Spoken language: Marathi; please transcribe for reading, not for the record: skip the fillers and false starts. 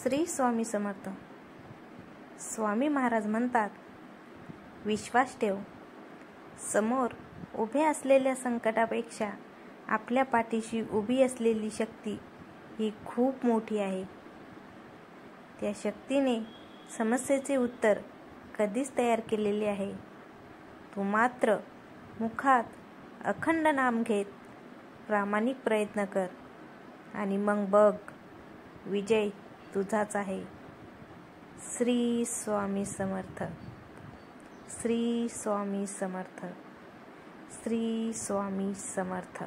श्री स्वामी समर्थ. स्वामी महाराज म्हणतात, विश्वास ठेव. समोर उभे असलेल्या संकटापेक्षा आपल्या पाठीशी उभी असलेली शक्ती ही खूप मोठी आहे. त्या शक्तीने समस्येचे उत्तर कधीच तयार केलेले आहे. तू मात्र मुखात अखंड नाम घेत प्रामाणिक प्रयत्न कर आणि मग बघ, विजय तुझाच आहे. श्री स्वामी समर्थ. श्री स्वामी समर्थ. श्री स्वामी समर्थ.